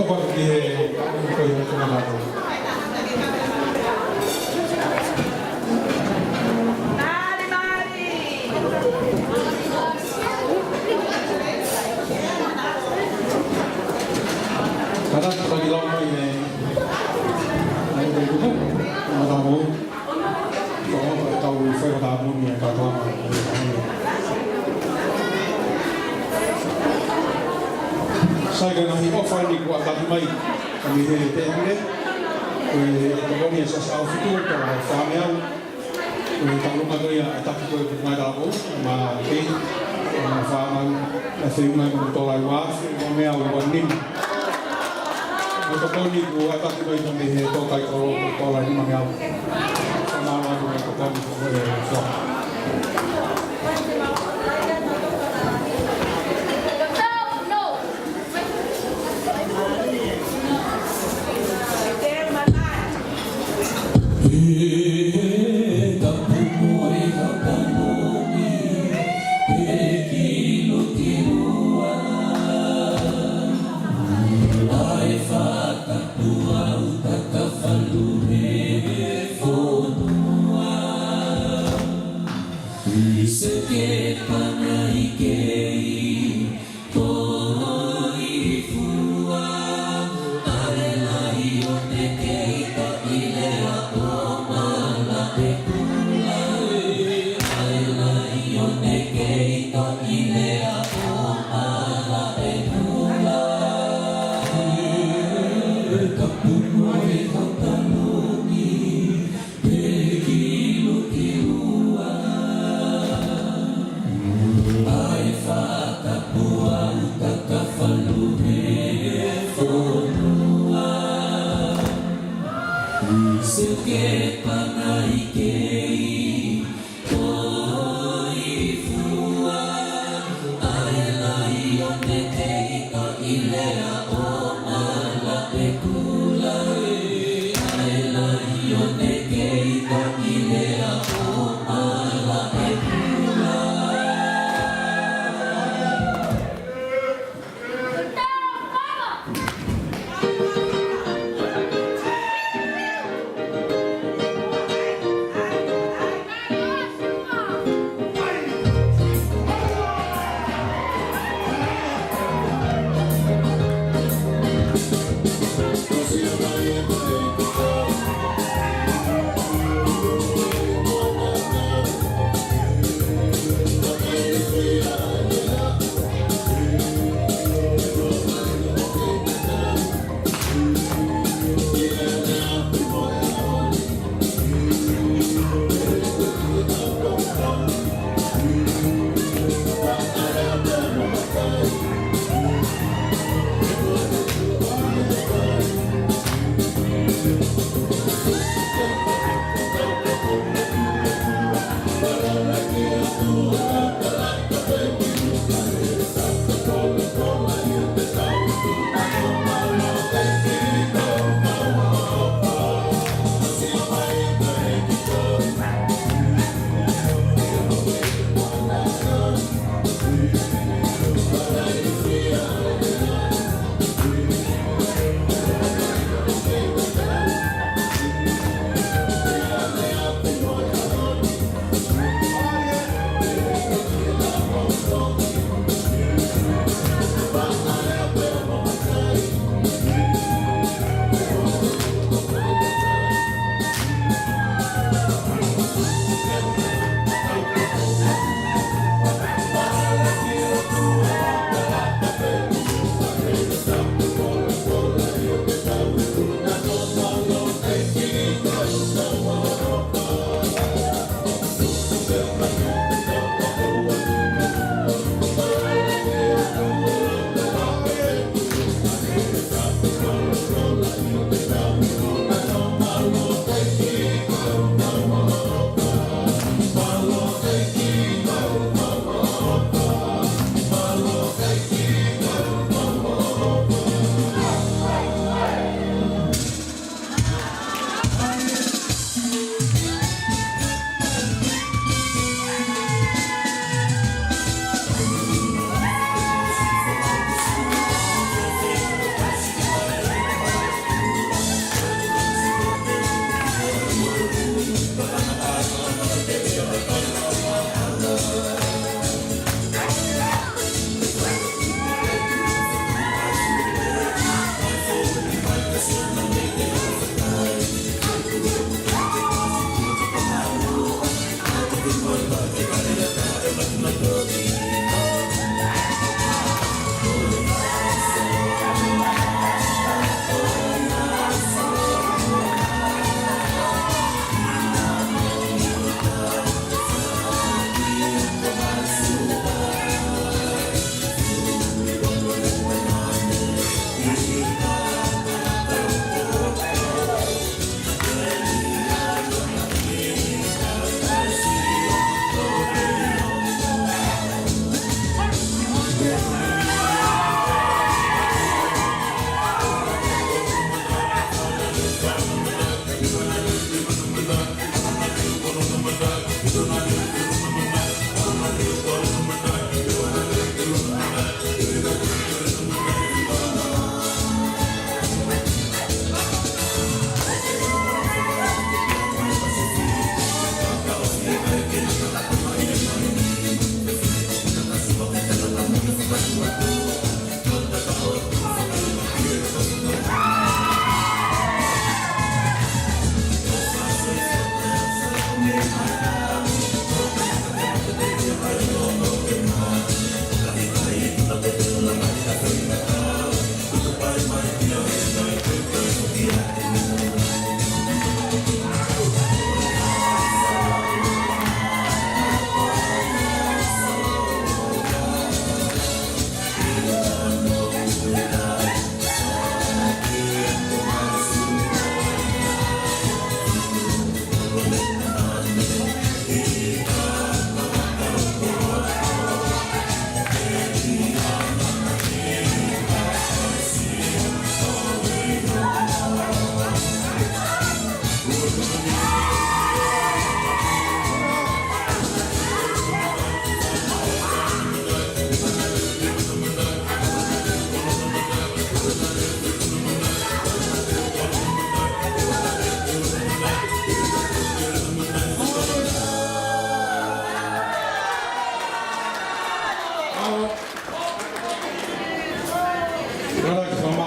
porque ko'y nagkumalato. Kadang pag ilaw mo ay nagkukuha. Matamo. Ikaw fue matamo niya. Katawa mo. Saya ganang offer ni ko at may kami tende kami sa South Tour para family kalau magaya at ko nagabo ma pin faman na sima ng tolay was kami ang wanin ito ko ni ko at may kami to kay ko tolay ni mga sama ng ko kami so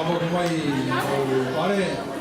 Mabo mai pare.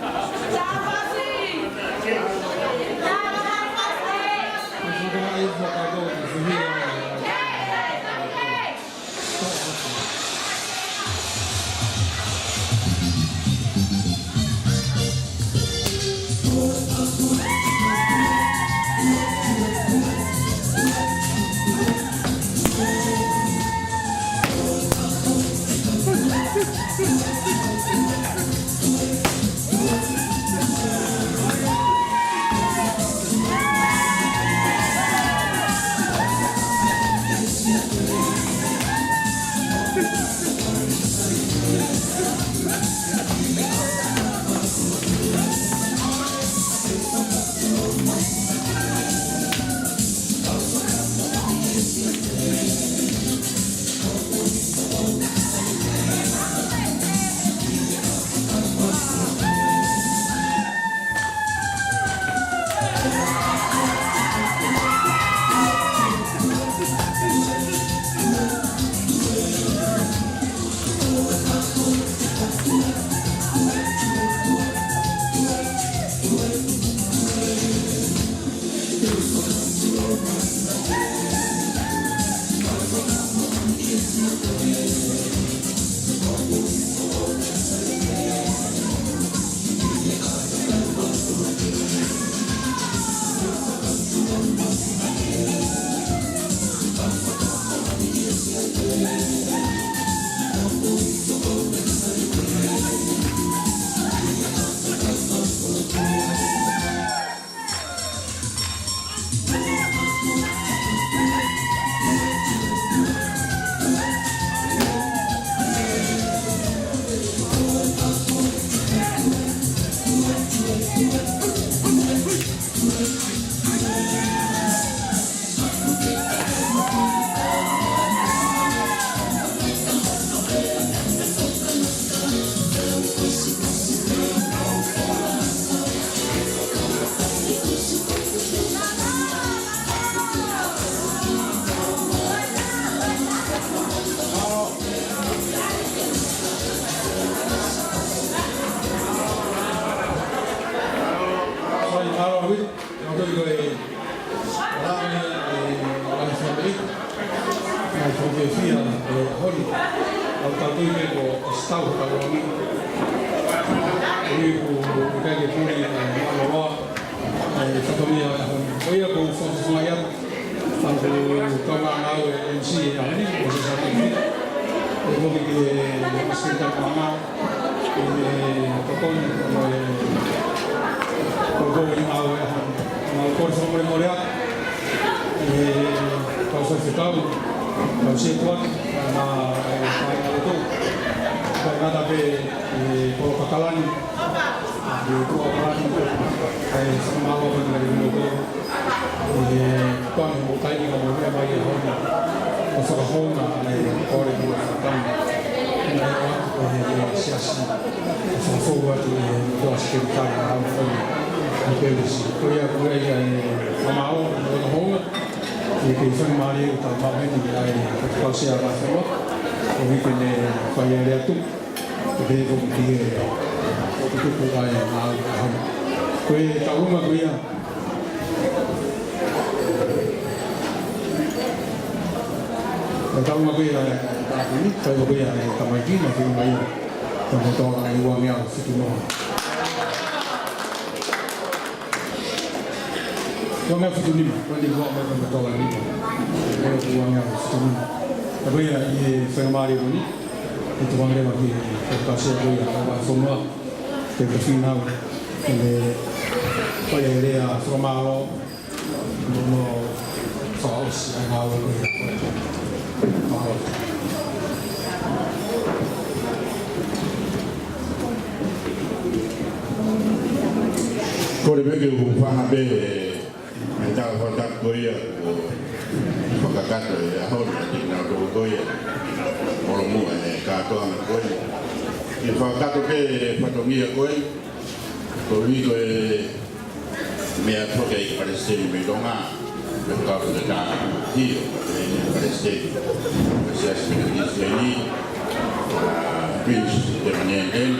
Prince de Manienten,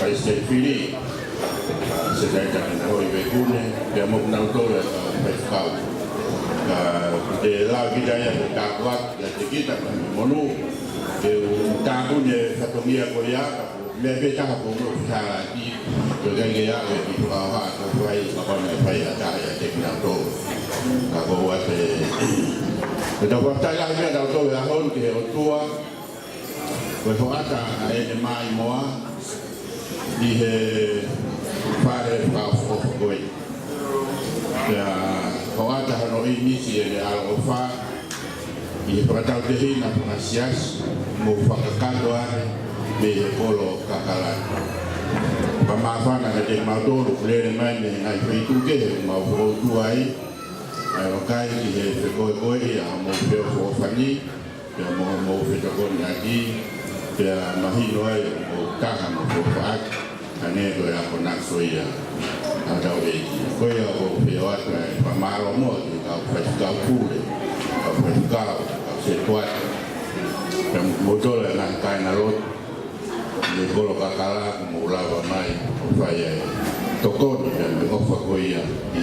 ai state fili, se dai da noi vecune, abbiamo un autore per scout. De la bidaya de takwak ya tikita monu de takunye fatomia koya me beta ko no ta di to ga ya di ko ha ko rai ko na pai ata ya tekna to ka ko wa te da ko ta ya me da to ya hon ke o tua ko ata ai mai moa di he fare pa fo ko ya kawata hano inisi ele alofa i pratau tehi na pangasias mo fakakando ane me polo kakalan pamafana na te maudoro kulere mane ngai feituke mau tuai ai wakai ki he fekoe ya mo feo fo fani ya mo fetakon ati ya mahino ai mo kaha mo fo faak ane do ya konak soia ada lagi, kau yang berbuat pemalu mo, kau pergi pule, kau pergi sesuatu, yang modal nak kain alot, di kalau kakala mula ramai, upaya toko dan offer kau yang di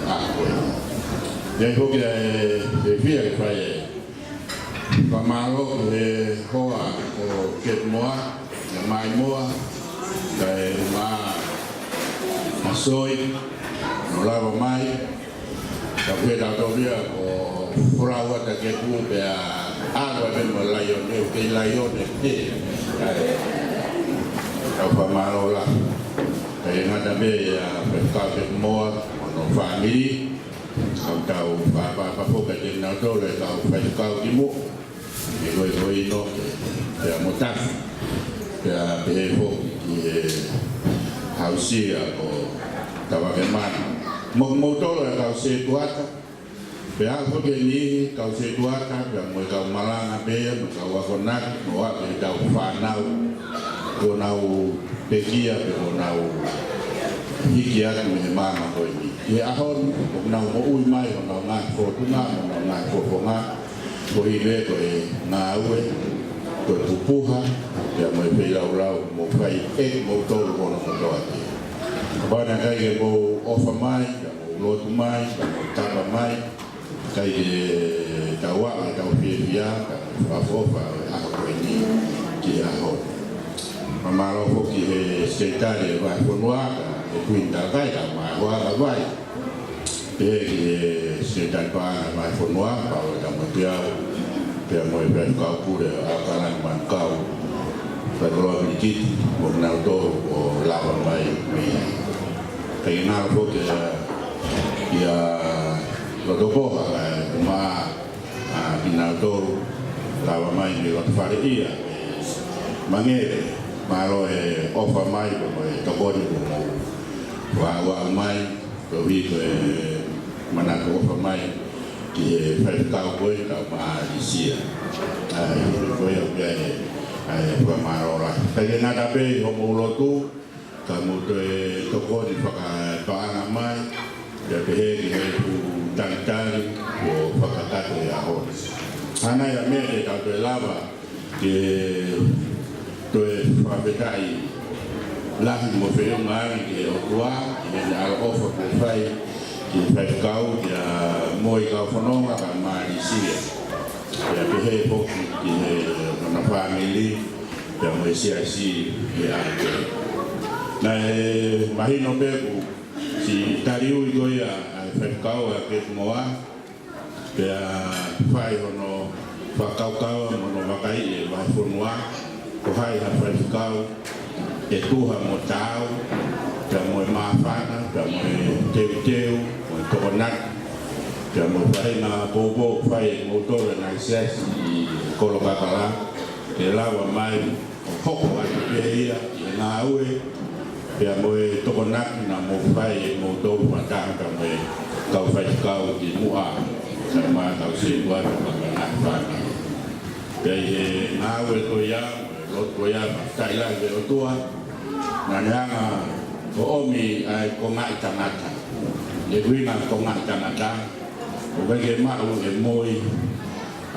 aku. Jadi kau kira dia upaya pemalu hoa, ket mua, mai mua, dari Asoi, nolava mai, tapi dah tahu dia perawat tak kepu dia agak memang layon dia, ke layon dia, apa malu lah. Tapi ada dia berkata semua, orang family, kau tahu apa pun kerja nak tahu dia tahu berkata ibu, ibu ino, dia mutaf, dia behok, dia hausia atau tawakeman motor kau setuata pihak pun ini kau setuata yang mereka malang abe kau wakonak bawa kau fanau kau nau pekia kau nau hikiat memang kau ini ya ahon kau nau mau mai kau nau ngan fortuna kau nau ngan fortuna kau ini kau ngawe kau tupuha ya mau pelau mau fai motor kau nau doati Bana kai mo ofa mai, mo lotu mai, mo tapa mai, kai tawa atau pia afofa ako ini ki aho. Mamalo ko ki sekretari wa konwa e kuinda kai ma wa vai. Ki sekretari pa ma konwa pa da mo pia mo ben ka pure akalan man kau. Kalau dikit mo na do o lava mai kaya na po ya lodopo ma inador lava mai ni wat fare ia mangere malo ofa mai ko tokoni ko wa mai ko vi ko mana ko ofa mai ki fa ka ko ka ma disia ai ko ya ai ko ma ora kaya na tabe homo lotu kamu tu toko di pakai mai, jadi itu tangkal, pakai kata ya harus. Anak yang mereka kalau lava di tu fabrikai lah mau film mai di Ottawa, yang al offer profile di kau ya mau kau penuh akan mai Syria. Jadi pok di mana family yang Malaysia ya. Nah, mahino beku si tariu itu ya kau ke semua dia fai hono fakau hono makai bahfunwa ko hai ha kau Tuhan mau tahu dan mau maafkan dan mau teu mau tokonat dan mau fai na bobo fai motor na sesi kalau kakala kelawa mai hok dia na awe ya mo tokonak na mo fai mo do matang ka mo kau fai kau di mua sama kau si buat mengenal fana jadi nawe to ya lot to ya kai la de tua na nga ko omi ai ko ngai tanata ye wi na ko ngai tanata ko ba ge ma o e moi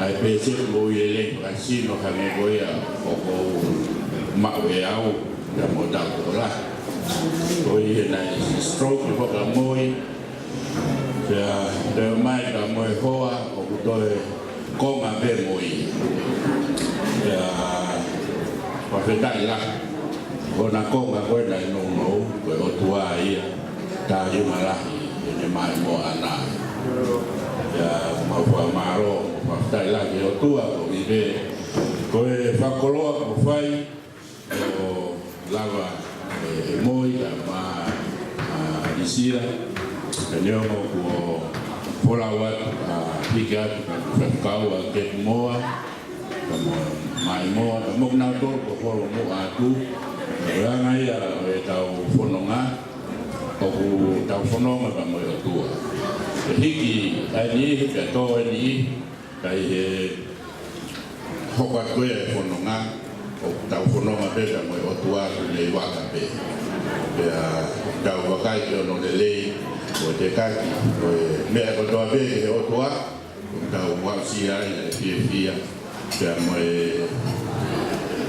ai pese mo ile kasino kame goya o mawe au ya moda la o ile na stroke ko ka moi ya de mai ka moi hoa o kutoe ko ma be moi ya pa feta ila ko na ko ma ko na no no ko o tua ia ta yu mala ni mai mo ana ya ma fa maro pa feta ila ke o tua ko vive ko e fa koloa ko fai o lava moi ma isia neo ko pola wa pika ka kau ke moa mai moa mo na to ko mo atu ranga ia e tau fononga o tau fononga ka mo tua hiki ani ka to ni kai he hoka koe fononga o tau fononga pe ka mo tua le wa ka pe ya tau wakai ke no le o te kaki o me ko to be e o tua tau wa si ai e fia pe mo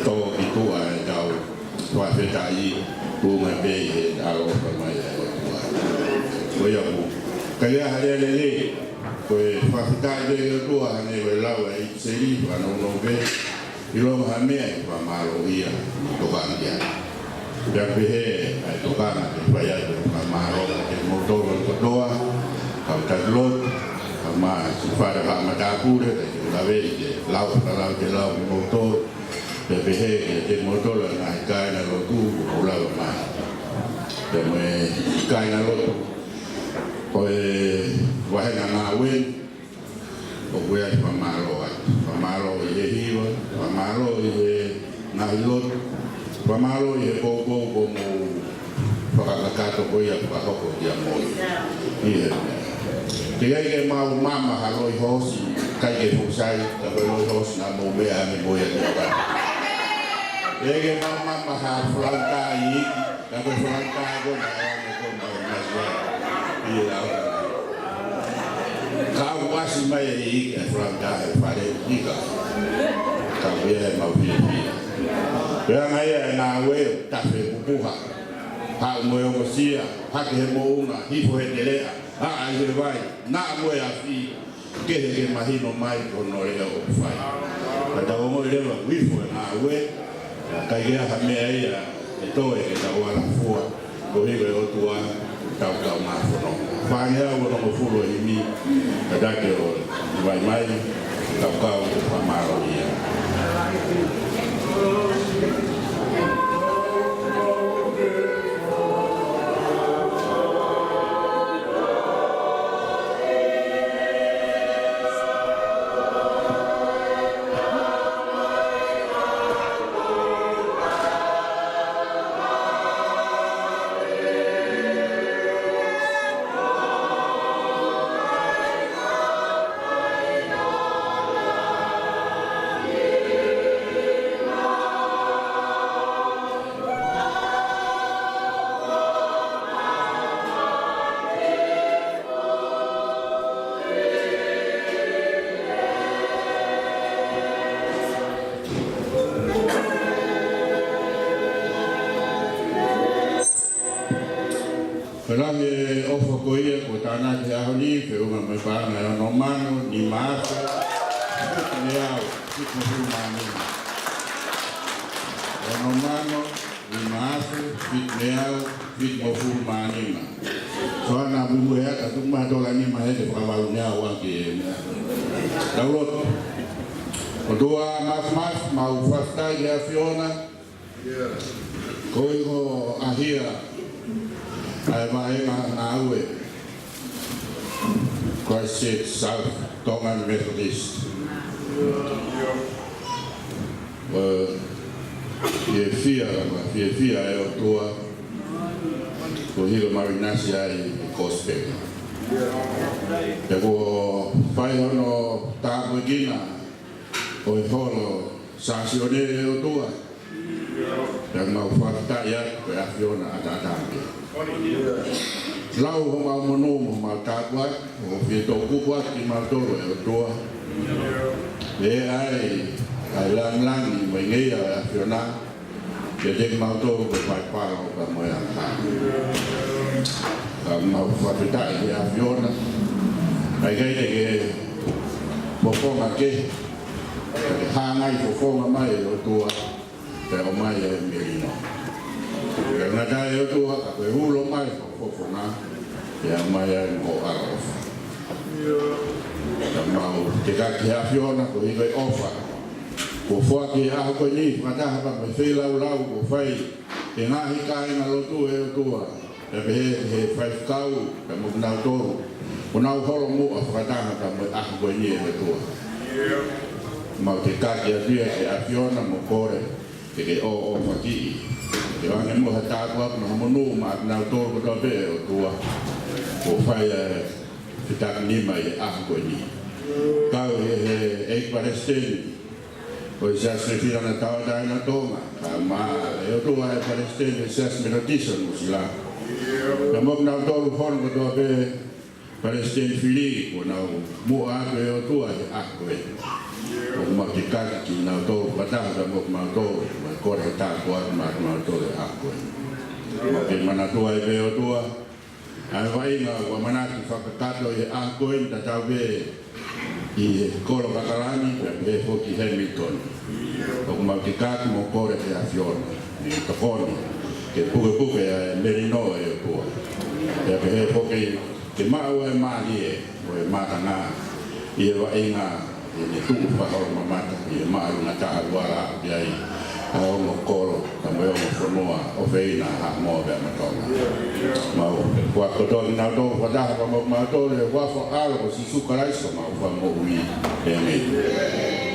to ki tu ai tau wa fe tai tu me be e alo ka mai o tua o ya bu ka ya hare le ko fa ta de o tua ne we la we se ri pa no no be i lo ha me pa ma lo ia to ka dia ya behe ai to kana te vaya ka maro te motor ko doa ka taglot ka ma si fare ka ma da pure te la vedi lau te lau motor te behe te motor na ka na lo tu o la ma te me ka na lo ko e wa na na we o we ai pa maro e hiwa pa maro e na lo pamalo e ko mo pakakato ko ia pakako dia mo ia ke ai ke mau mama haloi hosi kai ke fusai ta ko hosi na mo be a me boia ka e ke mau mama ha franca i ta ko franca go na ko mo na ia ka wasi mai i ke franca e pare diga ka be mau pia ya ngai na we ta fe buha ha mo yo sia ha ke mo una hi fo etele ha ai vai na mo ya fi ke ke mahino mai ko no le o fai ka ta mo le wa wi fo na we ka ya ha me ai ya to e ta wala fo ko hi le o tua ta ka ma fo no fa ya wo no fo lo i mi ka da ke o vai mai ta ka o pa ma ro ya Pelange ofo koia ko tana te ahoni pe uma me pa na no mano ni maso ne au tipo fu mano no mano ni maso ne au tipo fu mano so na bu ya ka tu ma do la ni ma e pa ba ne au ke daulot o doa mas ma u fasta ya Fiona ko ho ahia ai mai na ue Christchurch South Tongan Methodist fia e o tua ko hiro marinasi ai gospel e ko pai hono tapu gina o e holo sasione e o tua yang mau fakta ya ko a Fiona ada lau ho mau monu mo mau tākua, o whie tō kukua ki mau tōru e o toa. E ai langi mai ngei a whiona, ke te mau tōru ko mai pāra o ka moe a kā. Ka mau whawhitai e a whiona, ai kei te ke mofonga ke, hāngai mofonga mai e o toa, te o mai e merino. Ka ngata e o toa, ka koe hulo mai mofonga, te o mai e mo arofa. Ka mau te kaki a whiona ko i koe ofa, ko whaki e aho koe ni, whataha pa me whelau lau ko whai, te ngahi kai ngā lotu e o toa, te he whaifkau, te moknau toru, ko nau horo mua whakataha ka me aho koe ni e o toa. Mau te kaki a tia e a whiona mo kore, te ke o whaki. Te wange mua tātua na monu ma nau toru ko tope e o toa, ko whai te taki nima e aho koe ni. Kau e Palestine, o i sasre whira na tawa dai na tonga, ka ma e o toa e Palestine e sasre metodisa mo sila. Ka mok nau toru hono ko toa pe Palestine whiri, ko nau mua ako e o toa e ako e. O ma te kaki ki nau toru pataha ka mok mau toru, ma kore he tāku ako ma mau toru e ako e. Ma ke mana toa e pe o toa, ai wainga wa manaki whakakato e ako e ta tau pe i kolo kakarani pe hoki Hamilton. O mau te kaki mo kore he a whiona, ni tokoni, ke puke e merino e o toa. E pe he hoki ke mau e maali e, o e matanga, i e wainga, i ne tuku whakaro mamata, i e maaru na taha wara i ai, a o mo koro, ka mo e o mo whanua, o veina ha mo bea matonga. Mau, kua kotori nau tō whataha pa mo mau tō le wafo alo o si sukaraiso mau wha mo ui e mei.